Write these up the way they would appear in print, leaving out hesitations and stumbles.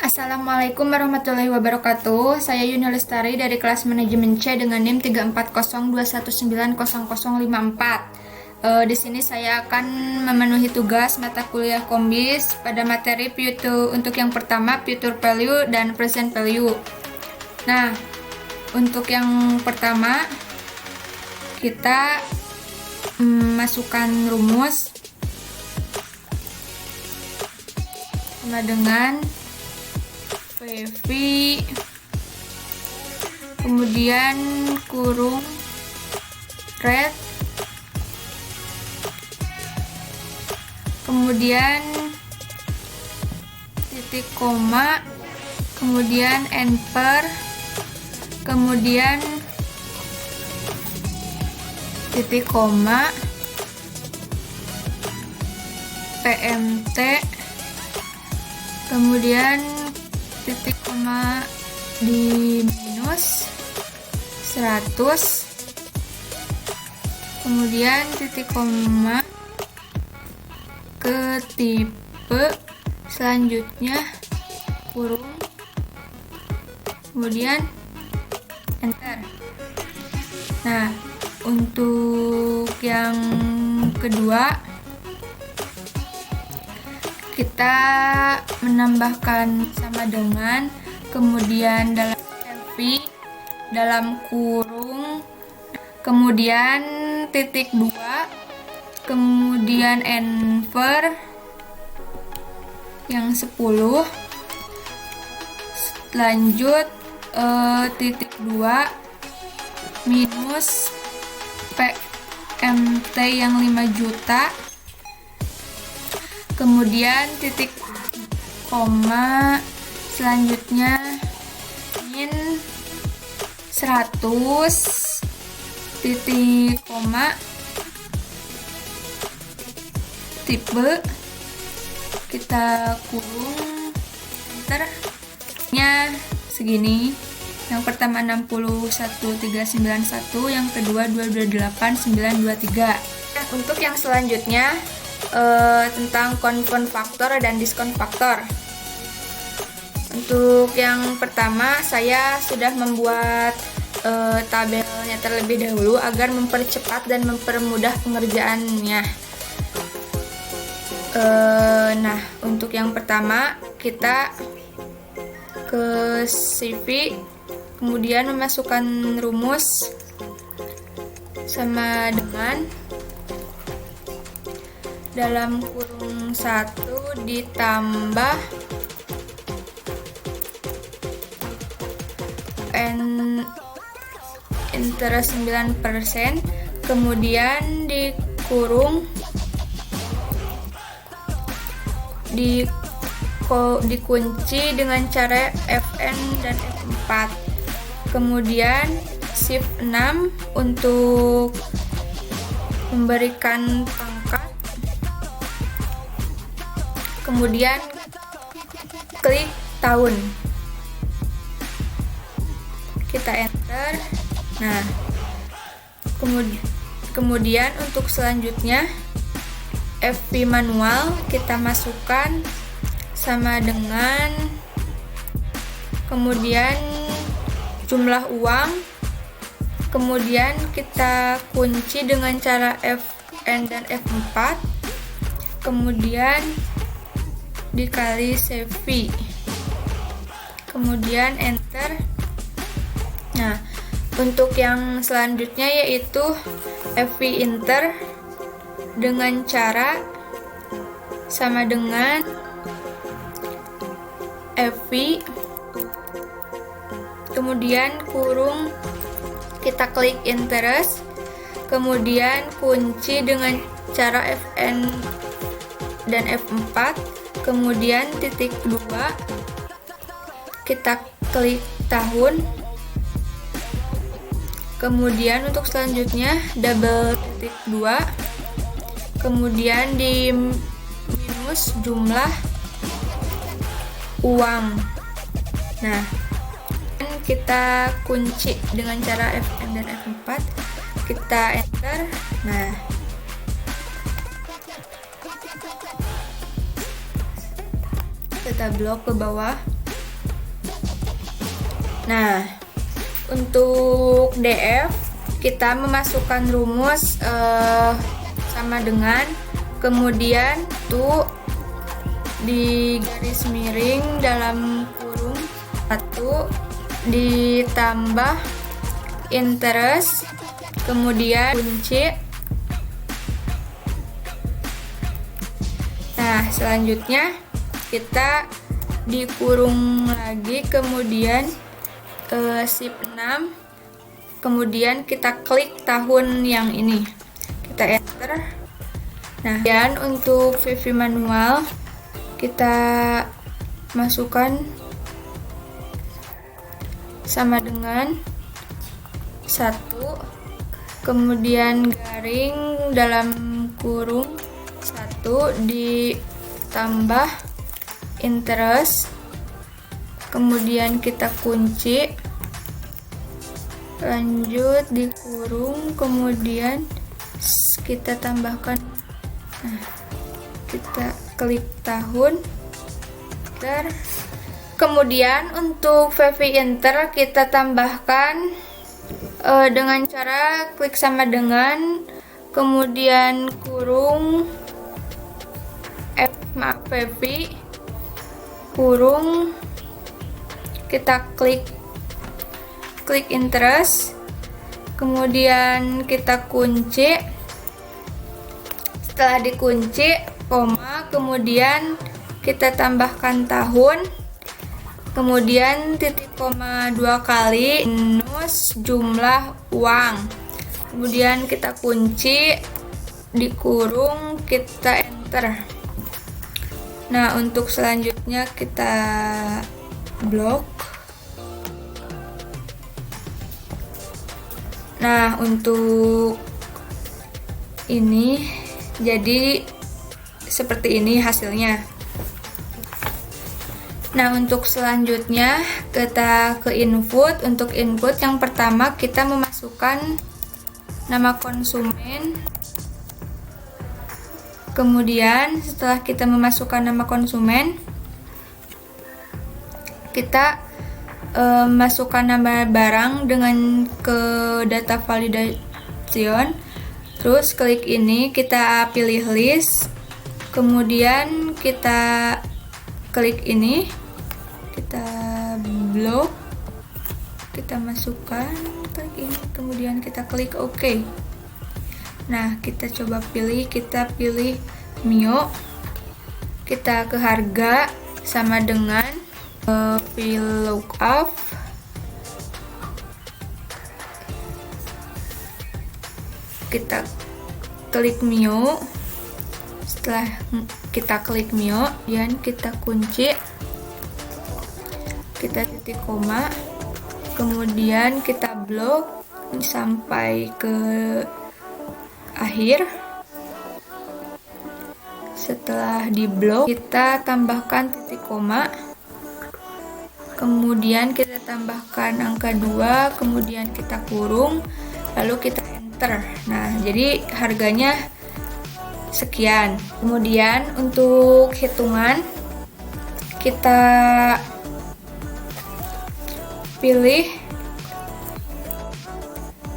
Assalamualaikum warahmatullahi wabarakatuh. Saya Yuni Lestari dari kelas manajemen C dengan NIM 340219054. Di sini saya akan memenuhi tugas mata kuliah Kombis pada materi untuk yang pertama future value dan present value. Nah, untuk yang pertama kita masukkan rumus sama dengan PV kemudian kurung rate kemudian titik koma kemudian enter kemudian titik koma PMT kemudian titik koma di minus 100 kemudian titik koma ke tipe selanjutnya kurung kemudian enter. Nah, untuk yang kedua kita menambahkan sama dengan kemudian dalam LV dalam kurung kemudian titik 2 kemudian enter yang 10 lanjut titik 2 minus PMT yang 5 juta kemudian titik koma selanjutnya min 100 titik koma tipe kita kurung enter nya segini, yang pertama 61391, yang kedua 228923. Untuk yang selanjutnya tentang confirm faktor dan diskon faktor. Untuk yang pertama saya sudah membuat tabelnya terlebih dahulu agar mempercepat dan mempermudah pengerjaannya. Nah, untuk yang pertama kita ke CV, kemudian memasukkan rumus sama dengan dalam kurung 1 ditambah interest 9%, kemudian dikurung dikunci dengan cara Fn dan F4, kemudian shift 6 untuk memberikan pangkat, kemudian klik tahun, kita enter. Nah, kemudian untuk selanjutnya FP manual kita masukkan sama dengan kemudian jumlah uang, kemudian kita kunci dengan cara Fn dan F4, kemudian dikali CV, kemudian enter. Nah, untuk yang selanjutnya yaitu FV inter dengan cara sama dengan FV, kemudian kurung kita klik interest, kemudian kunci dengan cara Fn dan F4, kemudian titik 2 kita klik tahun, kemudian untuk selanjutnya double titik 2, kemudian di minus jumlah uang. Nah, kita kunci dengan cara Fn dan F4, kita enter. Nah, kita blok ke bawah. Nah, untuk DF kita memasukkan rumus sama dengan, kemudian tuh di garis miring dalam kurung 1 ditambah interest, kemudian kunci. Nah, selanjutnya kita dikurung lagi, kemudian shift 6, kemudian kita klik tahun yang ini, kita enter. Nah, dan untuk VV manual kita masukkan sama dengan 1, kemudian garing dalam kurung 1 ditambah interest, kemudian kita kunci, lanjut dikurung, kemudian kita tambahkan. Nah, kita klik tahun, kemudian untuk VV enter kita tambahkan dengan cara klik sama dengan, kemudian kurung VV kurung, kita klik interest, kemudian kita kunci. Setelah dikunci, koma, kemudian kita tambahkan tahun, kemudian titik koma 2 kali minus jumlah uang, kemudian kita kunci, dikurung, kita enter. Nah, untuk selanjutnya kita blok. Nah, untuk ini jadi seperti ini hasilnya. Nah, untuk selanjutnya kita ke input. Untuk input yang pertama kita memasukkan nama konsumen. Kemudian setelah kita memasukkan nama konsumen, kita masukkan nama barang dengan ke data validation. Terus klik ini, kita pilih list, kemudian kita klik ini, kita blok, kita masukkan, klik ini, kemudian kita klik OK. Nah, kita coba pilih, kita pilih Mio, kita ke harga sama dengan VLOOKUP, kita klik Mio. Setelah kita klik Mio, dan kita kunci, kita titik koma, kemudian kita blok sampai ke akhir. Setelah di blok, kita tambahkan titik koma, kemudian kita tambahkan angka 2, kemudian kita kurung, lalu kita enter. Nah, jadi harganya sekian. Kemudian untuk hitungan kita pilih,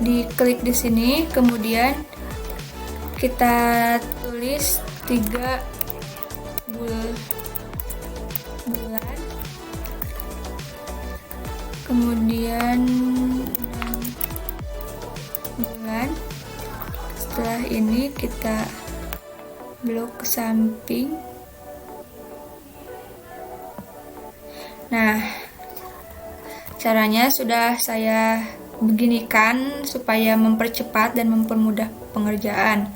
diklik di sini, kemudian kita tulis 3 bulan, kemudian 6 bulan. Setelah ini kita blok ke samping. Nah, caranya sudah saya beginikan supaya mempercepat dan mempermudah pengerjaan.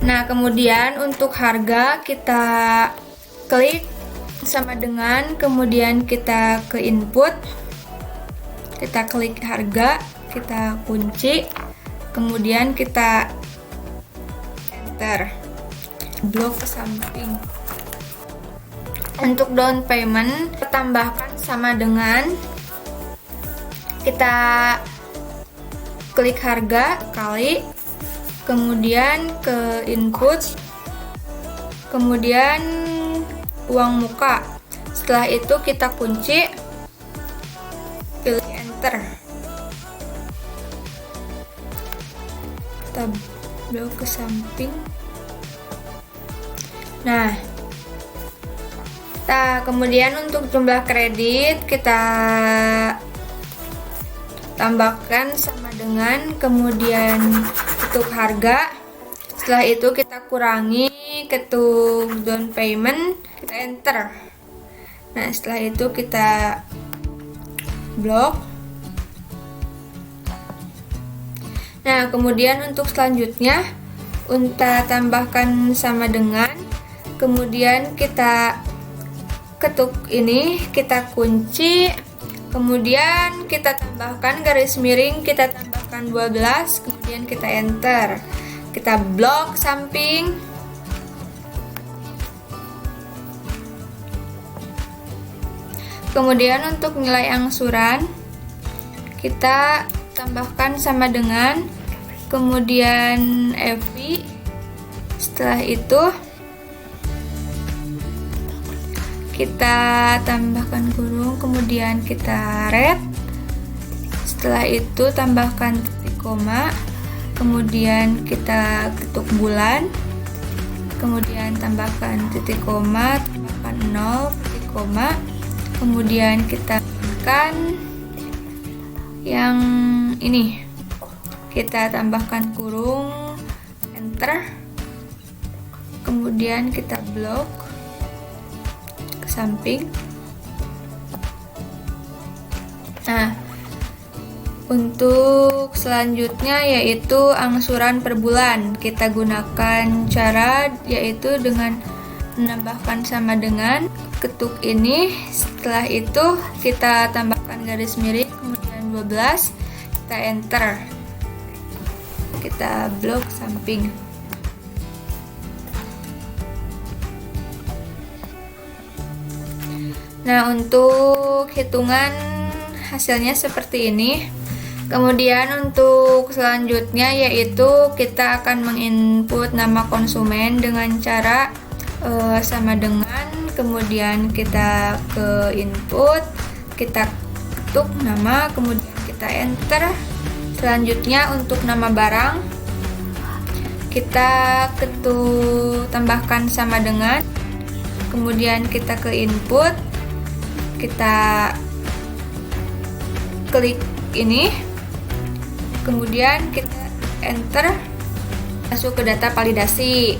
Nah, kemudian untuk harga kita klik sama dengan, kemudian kita ke input, kita klik harga, kita kunci, kemudian kita enter, blok ke samping. Untuk down payment kita tambahkan sama dengan, kita klik harga kali, kemudian ke input, kemudian uang muka. Setelah itu kita kunci, pilih enter. Kita blok ke samping. Nah, kemudian untuk jumlah kredit kita tambahkan sama dengan, kemudian ketuk harga. Setelah itu kita kurangi, ketuk down payment, kita enter. Nah, setelah itu kita blok. Nah, kemudian untuk selanjutnya kita tambahkan sama dengan, kemudian kita ketuk ini, kita kunci, kemudian kita tambahkan garis miring, kita tambahkan 12, kemudian kita enter. Kita blok samping. Kemudian untuk nilai angsuran kita tambahkan sama dengan, kemudian FV. Setelah itu kita tambahkan kurung, kemudian kita red. Setelah itu tambahkan titik koma, kemudian kita ketuk bulan, kemudian tambahkan titik koma, tambahkan 0, titik koma, kemudian kita tambahkan yang ini, kita tambahkan kurung, enter, kemudian kita blok ke samping. Nah, untuk selanjutnya yaitu angsuran per bulan, kita gunakan cara yaitu dengan menambahkan sama dengan, ketuk ini. Setelah itu kita tambahkan garis miring, kemudian 12, kita enter, kita blok samping. Nah, untuk hitungan hasilnya seperti ini. Kemudian untuk selanjutnya yaitu kita akan menginput nama konsumen dengan cara sama dengan, kemudian kita ke input, kita ketuk nama, kemudian kita enter. Selanjutnya untuk nama barang kita ketuk tambahkan sama dengan, kemudian kita ke input, kita klik ini, kemudian kita enter, masuk ke data validasi.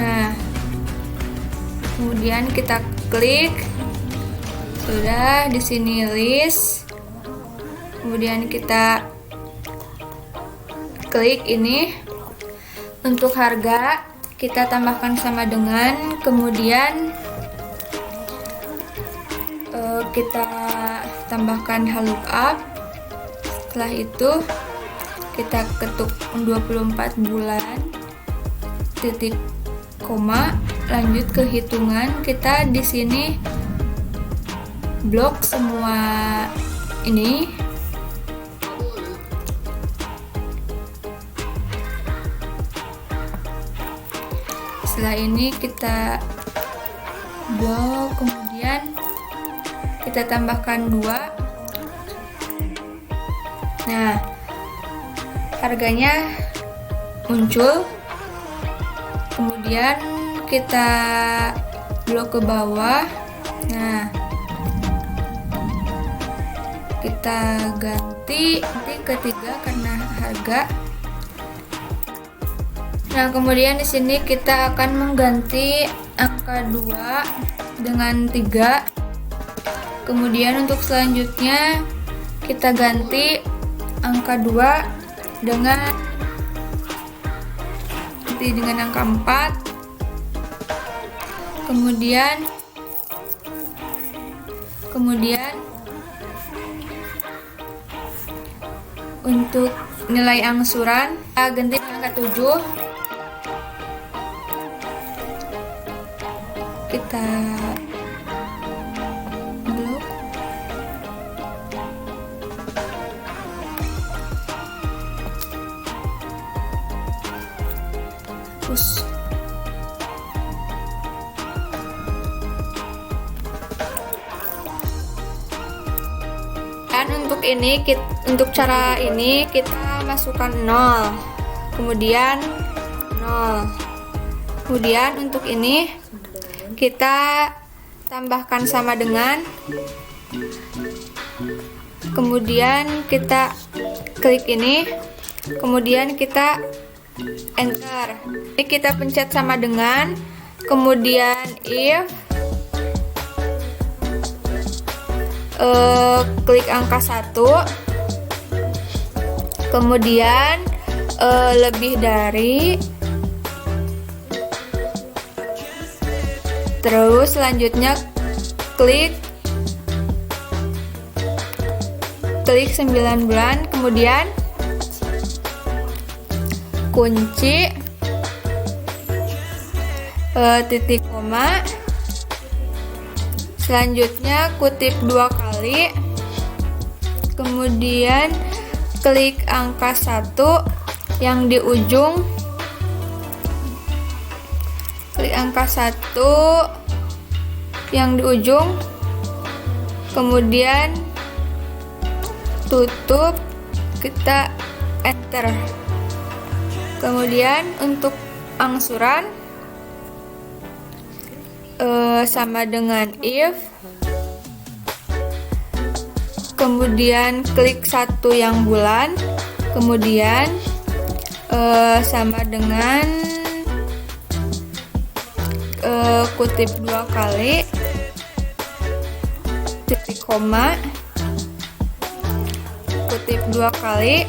Nah, kemudian kita klik, sudah di sini list, kemudian kita klik ini. Untuk harga kita tambahkan sama dengan, kemudian kita tambahkan lookup. Setelah itu kita ketuk 24 bulan, titik koma, lanjut ke hitungan. Kita di sini blok semua ini. Setelah ini kita blok, kemudian kita tambahkan 2. Nah, harganya muncul. Kemudian kita blok ke bawah. Nah, kita ganti ke 3 karena harga. Nah, kemudian di sini kita akan mengganti angka 2 dengan 3. Kemudian untuk selanjutnya kita ganti angka 2 dengan angka 4. Kemudian untuk nilai angsuran kita ganti dengan angka 7. Kita blok. Push. Kemudian untuk cara ini kita masukkan 0, kemudian 0. Kemudian untuk ini kita tambahkan sama dengan, kemudian kita klik ini, kemudian kita enter. Ini kita pencet sama dengan, kemudian if klik angka 1, kemudian lebih dari, terus selanjutnya klik 9 bulan, kemudian kunci titik koma, selanjutnya kutip 2 kali, kemudian klik angka 1 yang di ujung, klik angka 1 yang di ujung, kemudian tutup, kita enter. Kemudian untuk angsuran sama dengan if, kemudian klik 1 yang bulan, kemudian sama dengan kutip 2 kali, titik koma, kutip 2 kali,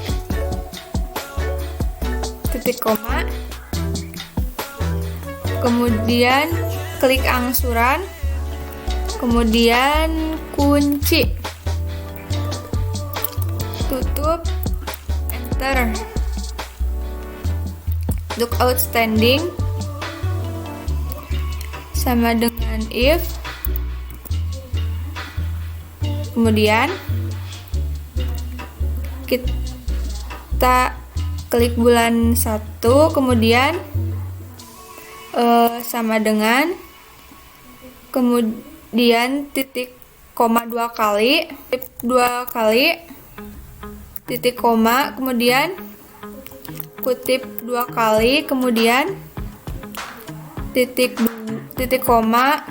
titik koma, kemudian klik angsuran, kemudian kunci, tutup, enter. Untuk outstanding sama dengan if, kemudian kita klik bulan 1, kemudian sama dengan, kemudian titik koma 2 kali, titik koma, kemudian kutip 2 kali, kemudian titik koma,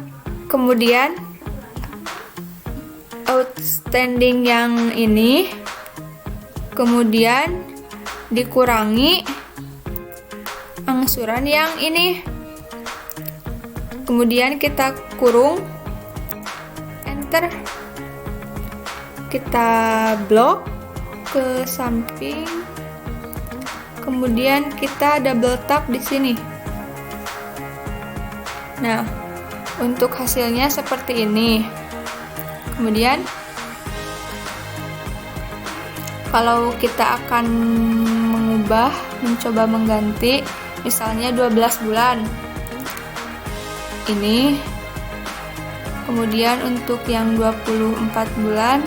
kemudian outstanding yang ini, kemudian dikurangi angsuran yang ini, kemudian kita kurung, enter, kita blok ke samping, kemudian kita double tap di sini. Nah, untuk hasilnya seperti ini. Kemudian kalau kita akan mencoba mengganti, misalnya 12 bulan ini, kemudian untuk yang 24 bulan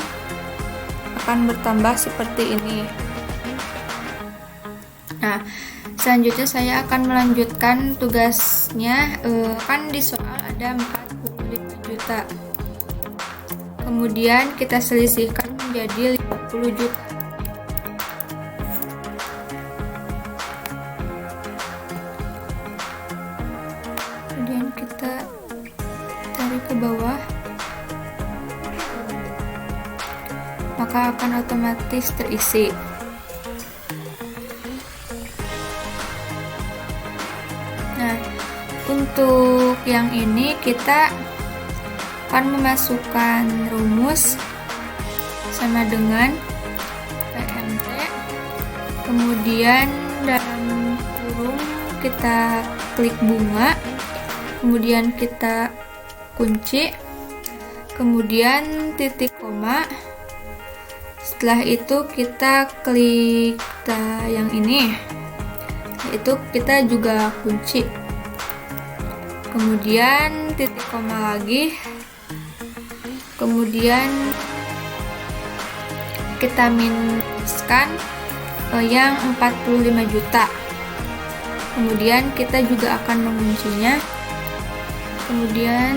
akan bertambah seperti ini. Nah, selanjutnya saya akan melanjutkan tugasnya. Kan di soal ada 45 juta, kemudian kita selisihkan menjadi 50 juta. Kemudian kita tarik ke bawah, maka akan otomatis terisi. Nah, untuk yang ini kita akan memasukkan rumus sama dengan PMT, kemudian dalam kurung kita klik bunga, kemudian kita kunci, kemudian titik koma, setelah itu kita klik yang ini, yaitu kita juga kunci, kemudian titik koma lagi, kemudian kita minuskan yang 45 juta, kemudian kita juga akan menguncinya, kemudian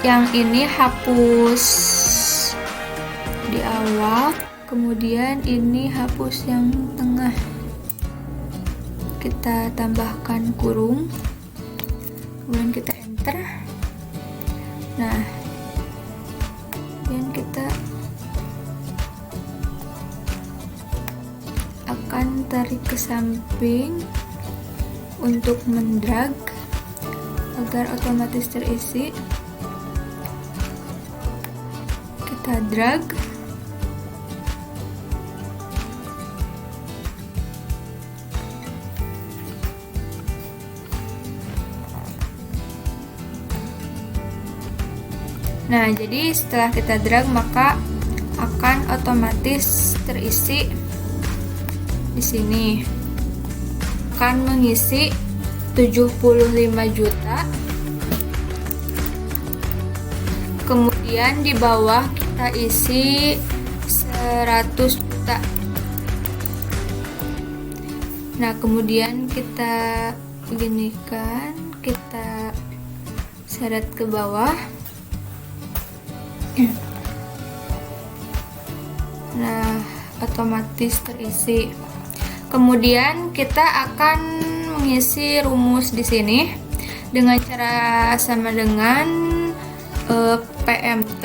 yang ini hapus di awal, kemudian ini hapus yang tengah, kita tambahkan kurung, kemudian kita enter. Nah, kemudian kita akan tarik ke samping untuk mendrag agar otomatis terisi. Kita drag, nah jadi setelah kita drag maka akan otomatis terisi di sini, akan mengisi 75 juta. Kemudian di bawah kita isi 100 juta. Nah, kemudian kita beginikan, kita seret ke bawah. Nah, otomatis terisi. Kemudian kita akan mengisi rumus di sini dengan cara sama dengan PMT.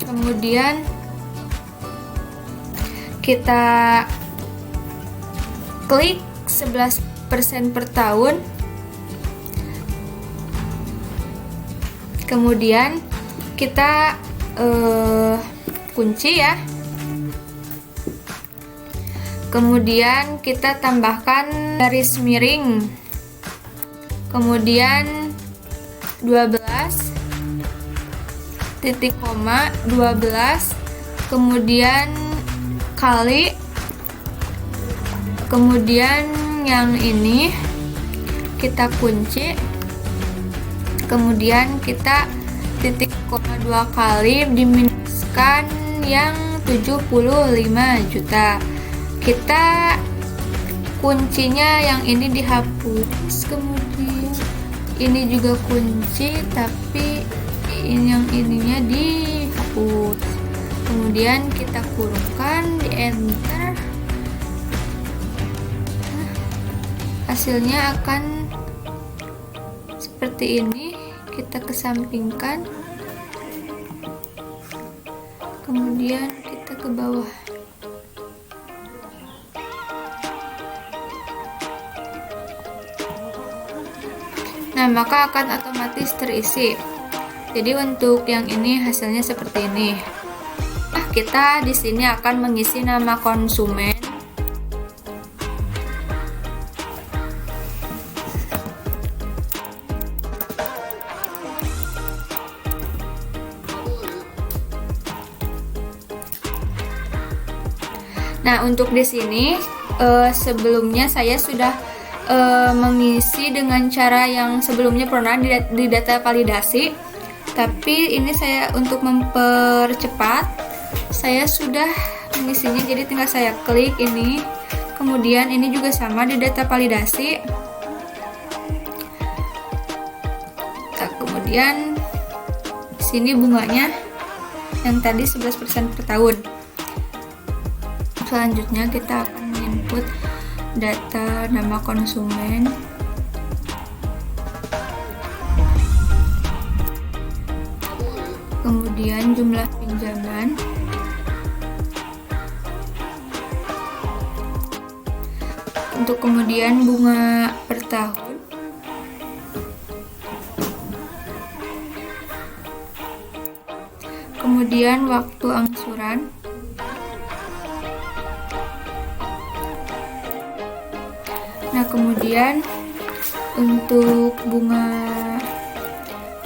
Kemudian kita klik 11% per tahun. Kemudian kita kunci ya. Kemudian kita tambahkan garis miring, kemudian 12 titik koma 12, kemudian kali, kemudian yang ini kita kunci, kemudian kita titik koma 2 kali diminuskan yang 75 juta. Kita kuncinya yang ini dihapus, kemudian ini juga kunci tapi yang ininya dihapus, kemudian kita kurungkan, di enter. Nah, hasilnya akan seperti ini. Kita kesampingkan, kemudian kita ke bawah. Nah, maka akan otomatis terisi. Jadi untuk yang ini hasilnya seperti ini. Nah, kita di sini akan mengisi nama konsumen. Nah, untuk di sini sebelumnya saya sudah mengisi dengan cara yang sebelumnya pernah di data validasi, tapi ini saya untuk mempercepat, saya sudah mengisinya, jadi tinggal saya klik ini, kemudian ini juga sama di data validasi. Nah, kemudian sini bunganya yang tadi 11% per tahun. Selanjutnya kita akan input data nama konsumen, kemudian jumlah pinjaman, untuk kemudian bunga per tahun, kemudian waktu angsuran, nah kemudian untuk bunga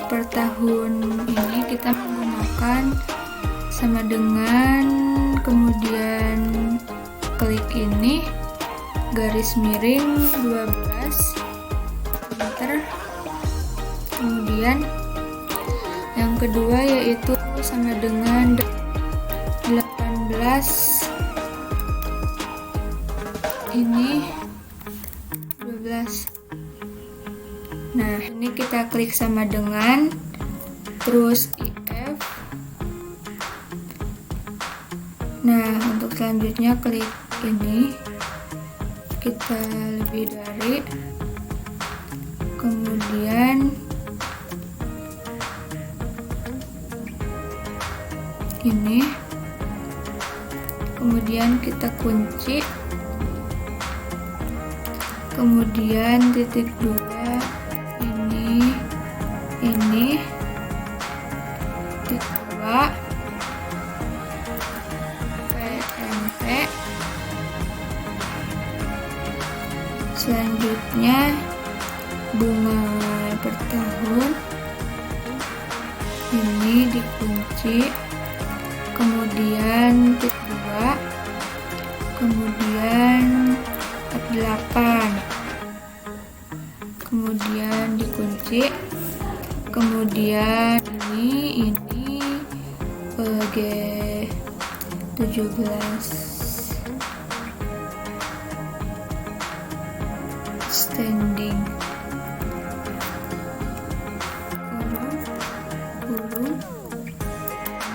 per tahun ini kita menggunakan sama dengan, kemudian klik ini garis miring 12, enter. Kemudian yang kedua yaitu sama dengan 18, ini 12. Nah, ini kita klik sama dengan, terus IF, Nah, untuk selanjutnya klik ini, kita lebih dari, kemudian ini, kemudian kita kunci, kemudian titik 2, ini, titik 2, PMP, selanjutnya bunga per tahun, ini dikunci, kemudian titik 2, kemudian 48, kemudian dikunci, kemudian ini G17 standing, kurung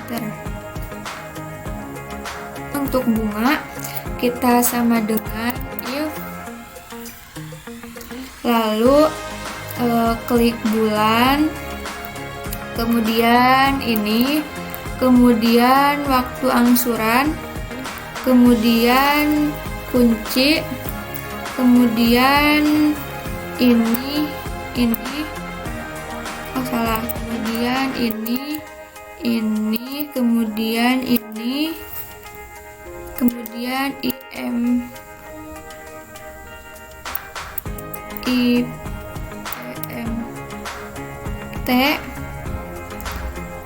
enter. Untuk bunga kita sama dengan if, lalu klik bulan, kemudian ini, kemudian waktu angsuran, kemudian kunci, kemudian ini, oh salah, kemudian ini, kemudian ini, kemudian IPMT,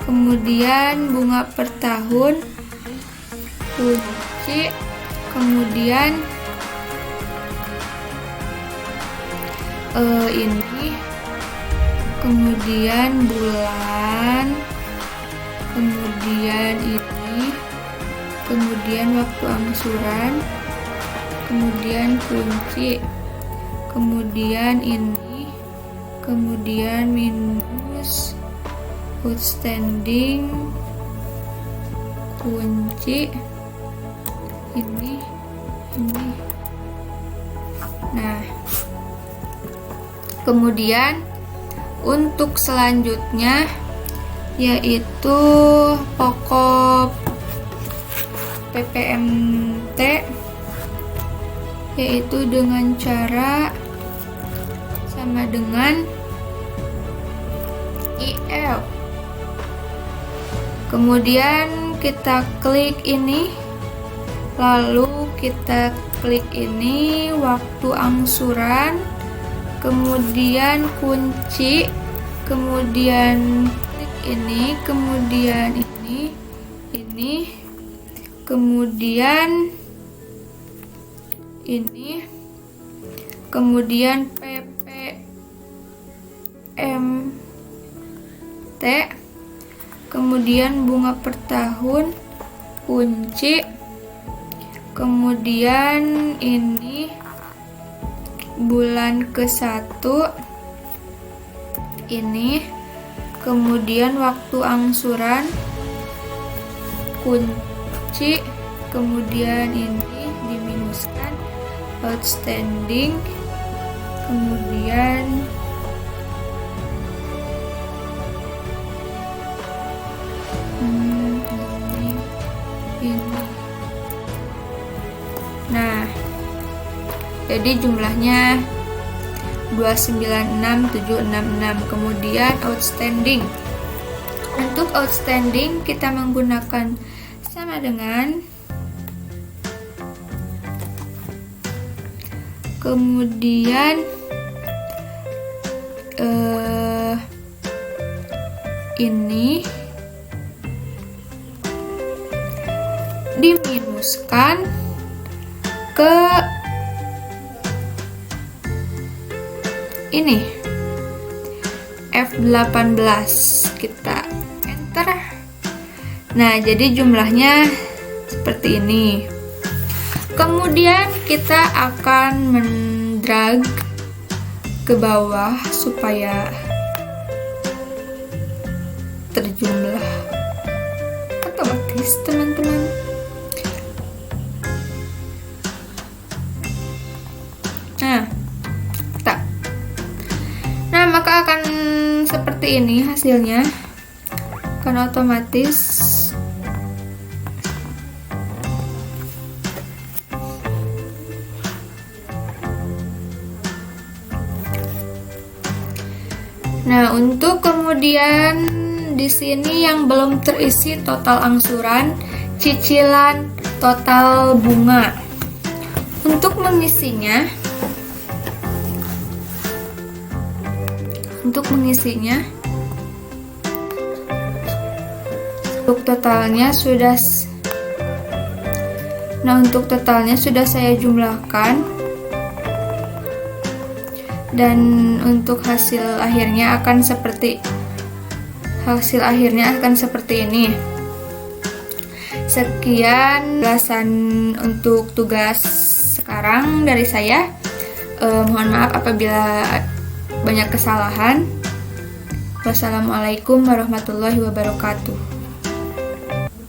kemudian bunga per tahun, kunci, kemudian ini, kemudian bulan, kemudian ini, kemudian waktu angsuran, kemudian kunci, kemudian ini, kemudian minus outstanding, kunci, ini. Nah, kemudian untuk selanjutnya yaitu pokok PPMT, yaitu dengan cara sama dengan IL. Kemudian kita klik ini, lalu kita klik ini waktu angsuran, kemudian kunci, kemudian klik ini, kemudian ini, kemudian ini, kemudian PPMT, kemudian bunga per tahun, kunci, kemudian ini bulan ke-1, ini, kemudian waktu angsuran, kunci, kemudian ini diminuskan outstanding, kemudian ini. Nah, jadi jumlahnya 296.766. Kemudian outstanding. Untuk outstanding kita menggunakan sama dengan, kemudian ini diminuskan ke ini F18, kita enter. Nah, jadi jumlahnya seperti ini. Kemudian kita akan mendrag ke bawah supaya terjumlah otomatis, teman-teman. maka akan seperti ini hasilnya, karena otomatis. Nah, untuk kemudian di sini yang belum terisi total angsuran, cicilan, total bunga. Untuk mengisinya, untuk totalnya sudah. Nah, untuk totalnya sudah saya jumlahkan, dan untuk hasil akhirnya akan seperti ini. Sekian ulasan untuk tugas sekarang dari saya. Mohon maaf apabila banyak kesalahan. Wassalamualaikum warahmatullahi wabarakatuh.